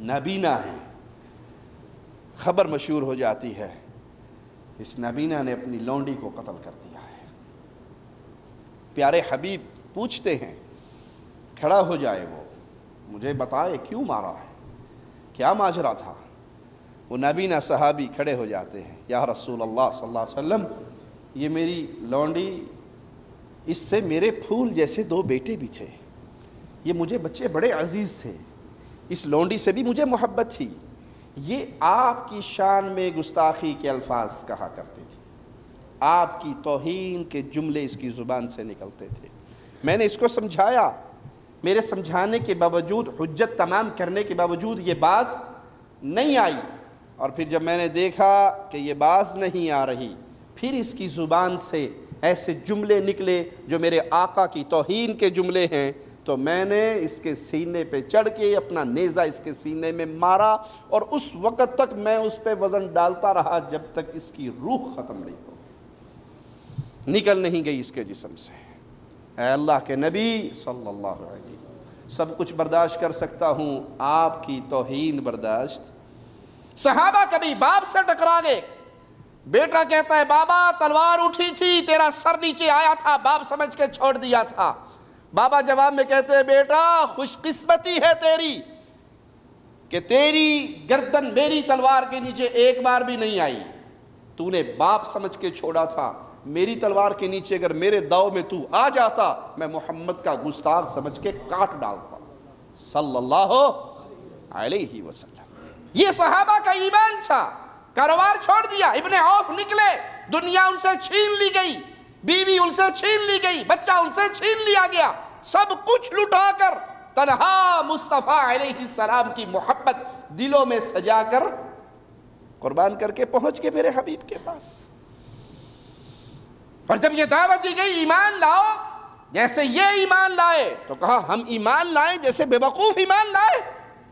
نابینا ہیں، خبر مشہور ہو جاتی ہے اس نابینا نے اپنی لونڈی کو قتل کر دیا ہے۔ پیارے حبیب پوچھتے ہیں، کھڑا ہو جائے وہ، مجھے بتائے کیوں مارا ہے، کیا ماجرا تھا؟ وہ نابینا صحابی کھڑے ہو جاتے ہیں، یا رسول اللہ صلی اللہ علیہ وسلم، یہ میری لونڈی، اس سے میرے پھول جیسے 2 بیٹے بھی تھے، یہ مجھے بچے بڑے عزیز تھے، اس لونڈی سے بھی مجھے محبت تھی، یہ آپ کی شان میں گستاخی کے الفاظ کہا کرتی تھی، آپ کی توہین کے جملے اس کی زبان سے نکلتے تھے۔ میں نے اس کو سمجھایا، میرے سمجھانے کے باوجود، حجت تمام کرنے کے باوجود یہ باز نہیں آئی، اور پھر جب میں نے دیکھا کہ یہ باز نہیں آ رہی، پھر اس کی زبان سے ایسے جملے نکلے جو میرے آقا کی توہین کے جملے ہیں، تو میں نے اس کے سینے پہ چڑھ کے اپنا نیزہ اس کے سینے میں مارا، اور اس وقت تک میں اس پہ وزن ڈالتا رہا جب تک اس کی روح ختم نہیں ہو، نکل نہیں گئی اس کے جسم سے۔ اے اللہ کے نبی صلی اللہ علیہ وسلم، سب کچھ برداشت کر سکتا ہوں، آپ کی توہین برداشت۔ صحابہ کبھی باپ سے ٹکرا گئے، بیٹا کہتا ہے بابا تلوار اٹھی تھی، تیرا سر نیچے آیا تھا، باپ سمجھ کے چھوڑ دیا تھا۔ بابا جواب میں کہتے ہیں بیٹا خوش قسمتی ہے تیری کہ تیری گردن میری تلوار کے نیچے ایک بار بھی نہیں آئی، تو نے باپ سمجھ کے چھوڑا تھا، میری تلوار کے نیچے اگر میرے داؤ میں تو آ جاتا، میں محمد کا گستاخ سمجھ کے کاٹ ڈالتا صلی اللہ علیہ وسلم۔ یہ صحابہ کا ایمان تھا، کاروبار چھوڑ دیا، ابن عوف نکلے، دنیا ان سے چھین لی گئی، بیوی ان سے چھین لی گئی، بچہ ان سے چھین لیا گیا، سب کچھ لٹا کر تنہا مصطفیٰ علیہ السلام کی محبت دلوں میں سجا کر قربان کر کے پہنچ کے میرے حبیب کے پاس۔ اور جب یہ دعوت دی گئی ایمان لاؤ جیسے یہ ایمان لائے، تو کہا ہم ایمان لائیں جیسے بے وقوف ایمان لائے،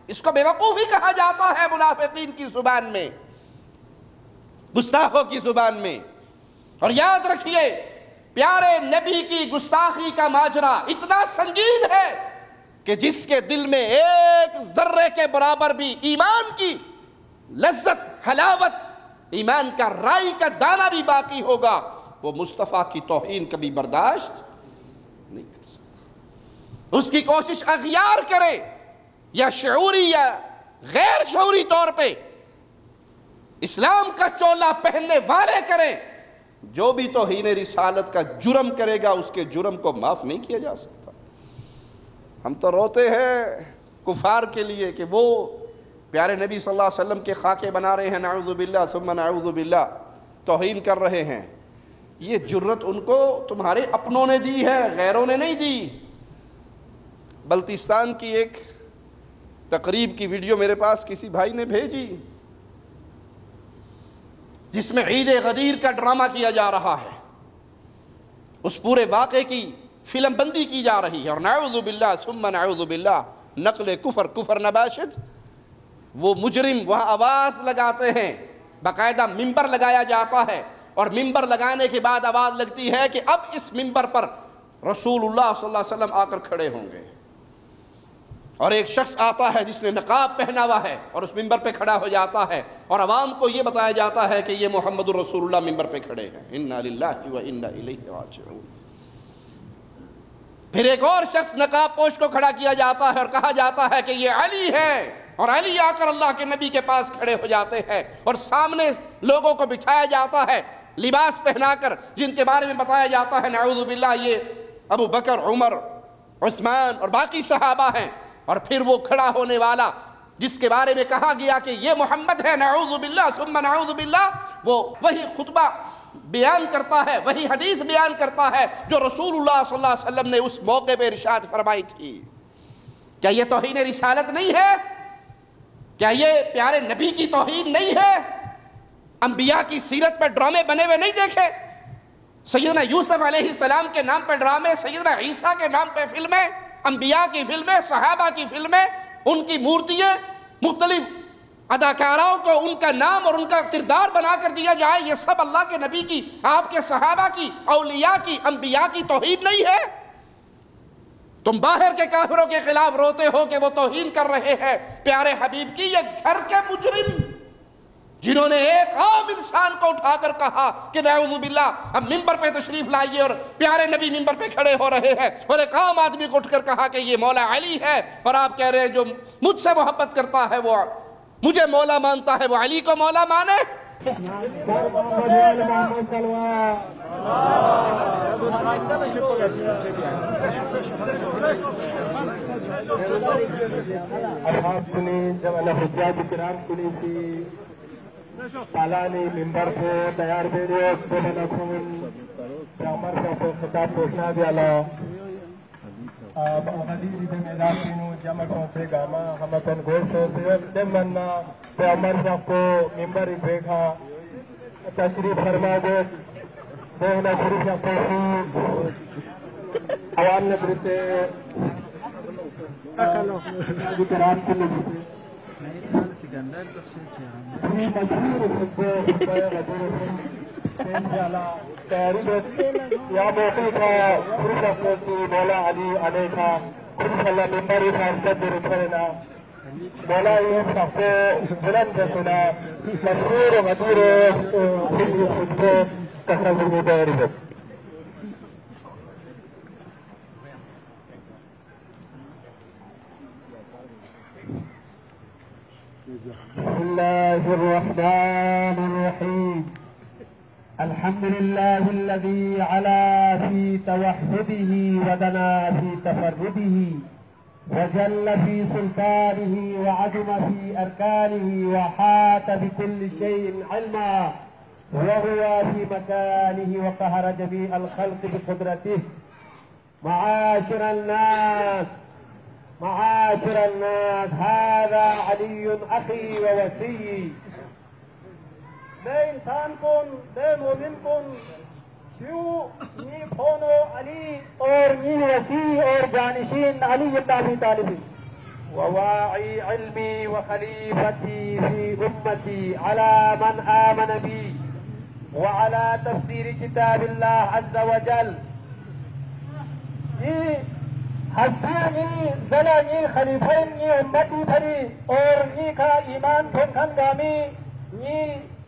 اس کو بے وقوفی کہا جاتا ہے منافقین کی زبان میں، گستاخوں کی زبان میں۔ اور یاد رکھیے پیارے نبی کی گستاخی کا ماجرا اتنا سنگین ہے کہ جس کے دل میں ایک ذرے کے برابر بھی ایمان کی لذت، حلاوت، ایمان کا رائی کا دانہ بھی باقی ہوگا، وہ مصطفیٰ کی توہین کبھی برداشت نہیں کر سکتا۔ اس کی کوشش اغیار کرے یا شعوری یا غیر شعوری طور پہ اسلام کا چولا پہننے والے کریں، جو بھی توہین رسالت کا جرم کرے گا اس کے جرم کو معاف نہیں کیا جا سکتا۔ ہم تو روتے ہیں کفار کے لیے کہ وہ پیارے نبی صلی اللہ علیہ وسلم کے خاکے بنا رہے ہیں، نعوذ باللہ ثم نعوذ باللہ، توہین کر رہے ہیں۔ یہ جرت ان کو تمہارے اپنوں نے دی ہے، غیروں نے نہیں دی۔ بلتستان کی ایک تقریب کی ویڈیو میرے پاس کسی بھائی نے بھیجی، جس میں عید غدیر کا ڈرامہ کیا جا رہا ہے، اس پورے واقعے کی فلم بندی کی جا رہی ہے، اور نعوذ باللہ ثم نعوذ باللہ نقل کفر نباشد، وہ مجرم وہاں آواز لگاتے ہیں، باقاعدہ ممبر لگایا جاتا ہے، اور ممبر لگانے کے بعد آواز لگتی ہے کہ اب اس ممبر پر رسول اللہ صلی اللہ علیہ وسلم آ کر کھڑے ہوں گے، اور ایک شخص آتا ہے جس نے نقاب پہنا ہوا ہے اور اس ممبر پہ کھڑا ہو جاتا ہے، اور عوام کو یہ بتایا جاتا ہے کہ یہ محمد الرسول اللہ ممبر پہ کھڑے ہیں، انا للہ و انا الیہ راجعون۔ پھر ایک اور شخص نقاب پوش کو کھڑا کیا جاتا ہے اور کہا جاتا ہے کہ یہ علی ہے، اور علی آ کر اللہ کے نبی کے پاس کھڑے ہو جاتے ہیں، اور سامنے لوگوں کو بٹھایا جاتا ہے لباس پہنا کر، جن کے بارے میں بتایا جاتا ہے نعوذ باللہ یہ ابو بکر، عمر، عثمان اور باقی صحابہ ہیں، اور پھر وہ کھڑا ہونے والا جس کے بارے میں کہا گیا کہ یہ محمد ہے، نعوذ باللہ ثم نعوذ باللہ، وہ وہی خطبہ بیان کرتا ہے، وہی حدیث بیان کرتا ہے جو رسول اللہ صلی اللہ علیہ وسلم نے اس موقع پہ ارشاد فرمائی تھی۔ کیا یہ توہین رسالت نہیں ہے؟ کیا یہ پیارے نبی کی توہین نہیں ہے؟ انبیاء کی سیرت پہ ڈرامے بنے ہوئے نہیں دیکھے؟ سیدنا یوسف علیہ السلام کے نام پہ ڈرامے، سیدنا عیسیٰ کے نام پہ فلمیں، انبیاء کی فلمیں، صحابہ کی فلمیں، ان کی مورتیاں، مختلف اداکاراؤں کو ان کا نام اور ان کا کردار بنا کر دیا جائے، یہ سب اللہ کے نبی کی، آپ کے صحابہ کی، اولیاء کی، انبیاء کی توہین نہیں ہے؟ تم باہر کے کافروں کے خلاف روتے ہو کہ وہ توہین کر رہے ہیں پیارے حبیب کی، یہ گھر کے مجرم جنہوں نے ایک عام انسان کو اٹھا کر کہا کہ نعوذ باللہ اب ممبر پہ تشریف لائیے، اور پیارے نبی ممبر پہ کھڑے ہو رہے ہیں، اور ایک عام آدمی کو اٹھ کر کہا کہ یہ مولا علی ہے، اور آپ کہہ رہے ہیں جو مجھ سے محبت کرتا ہے وہ مجھے مولا مانتا ہے، وہ علی کو مولا مانے۔ سالانی ممبر کو تیار ویڈیو عمر کو خطاب پوچھنا بھی اللہ غدیری دے میداسینو جمع کو سے گاما ہمتن گوشو سیوک دے مننا پہ عمر صاحب کو ممبر ایک بیکھا تشریف فرما گو دینا شریف یا پوچھی عوام نگر سے کرام کے لئے یا موقع کا خروج اپنے کی مولا علی علیہ کا خروج اللہ ممبری فارسد رکھنا مولا یہ سب کو بلند سنا مشہور و مدور خود کو تصور میں دائر ہے۔ بسم الله الرحمن الرحيم الحمد لله الذي علا في توحده ودنا في تفرده وجل في سلطانه وعظم في أركانه وحاط بكل شيء علما وهو في مكانه وقهر جميع الخلق بقدرته معاشر الناس هذا علي أخي ووسيي دے انسان کن دے مومن کن کیوں نی پھونو علی اور نی وسیع اور جانشین علی ابن ابی طالب وواعي علمي وخليفتي في أمتي على من آمن بي وعلى تفسير كتاب الله عز وجل ہستیانی زلانی خلیفین نی امتی بھری اور نی کا ایمان پھنکھن گامی نی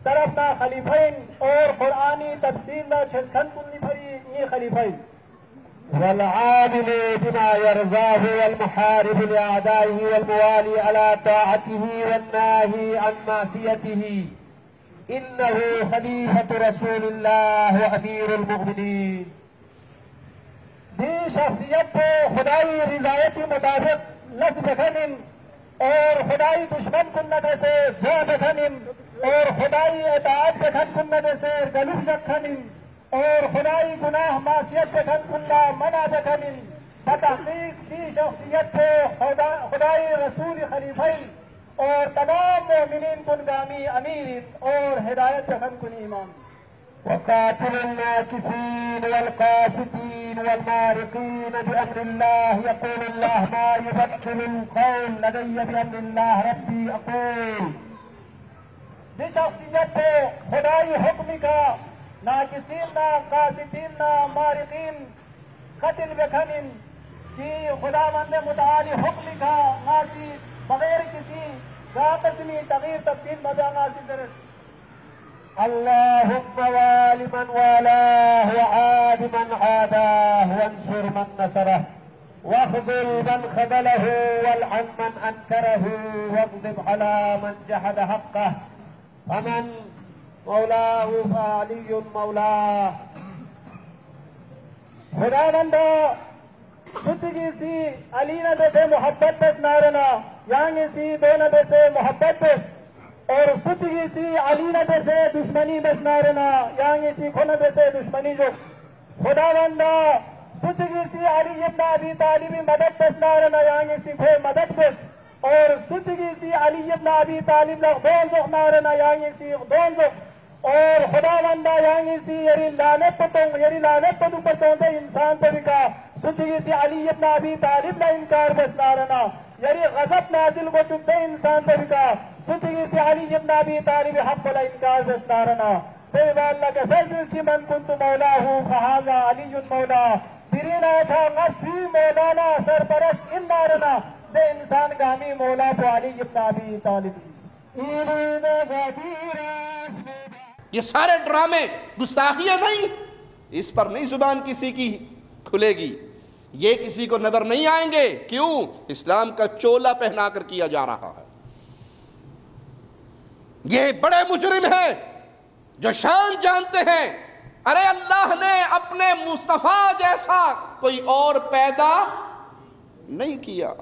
طرفنا خلیفین اور قرآنی تفسیر لا چھسکن کنی بھری نی خلیفین والعامل بما يرضاه والمحارب لأعدائه والموالي على طاعته والناهي عن معصيته إنه خليفة رسول الله وأمير المؤمنين دی شخصیت کو خدائی رضایت مطابق نصب کنن اور خدائی دشمن کننے سے جا بکنن اور خدائی اطاعت بکن کننے سے گلوف بکنن اور خدائی گناہ معصیت بکن کننا منع بکنن بتحقیق دی شخصیت کو خدائی رسول خلیفین اور تمام مومنین کنگامی امیر اور ہدایت بکن کنی امام وقاتل الناكسين والقاسطين والمارقين بأمر الله يقول الله ما يبطل القول لدي بأمر الله ربي أقول بشخصیت خدائی حکم کا ناکسین نا قاسطین نا مارقین قتل بکنن کہ خدا مند متعالی حکم کا ناسی بغیر کسی قسمی تغییر تبدیل مدہ ناسی درست اللهم وال من والاه وعاد من عاداه وانصر من نصره واخذل من خذله والعن من انكره واغضب على من جحد حقه فمن مولاه فعلي مولاه خدا بندہ خودگی سی علی نبی سے محبت بس نارنا یعنی سی دو نبی سے محبت بس اور خودگی سی علی نبی سے دشمنی بس نارنا یعنی سی خود نبی سے دشمنی جو خدا بندہ خودگی سی علی ابن ابی طالب مدد بس نارنا یعنی سی خود مدد بس اور خودگی سی علی ابن ابی طالب لغدون زخ نارنا یعنی سی غدون زخ اور خدا بندہ یعنی سی یری لعنت پتوں پتوں دے انسان پر کا خودگی سی علی ابن ابی طالب لا انکار بس نارنا یری غضب نازل کو تم دے انسان پر کا خودگی سی علی ابن ابی طالب حق لا انکار بس نارنا بے اللہ کے فضل کی من کنت مولا ہوں فہذا علی مولا برینا تھا نفسی مولانا سرپرست اندارنا دے انسان گامی مولا کو علی ابن ابی طالب. یہ سارے ڈرامے گستاخیاں نہیں، اس پر نہیں زبان کسی کی کھلے گی، یہ کسی کو نظر نہیں آئیں گے. کیوں؟ اسلام کا چولا پہنا کر کیا جا رہا ہے. یہ بڑے مجرم ہیں جو شان جانتے ہیں ارے اللہ نے اپنے مصطفیٰ جیسا کوئی اور پیدا نہیں کیا.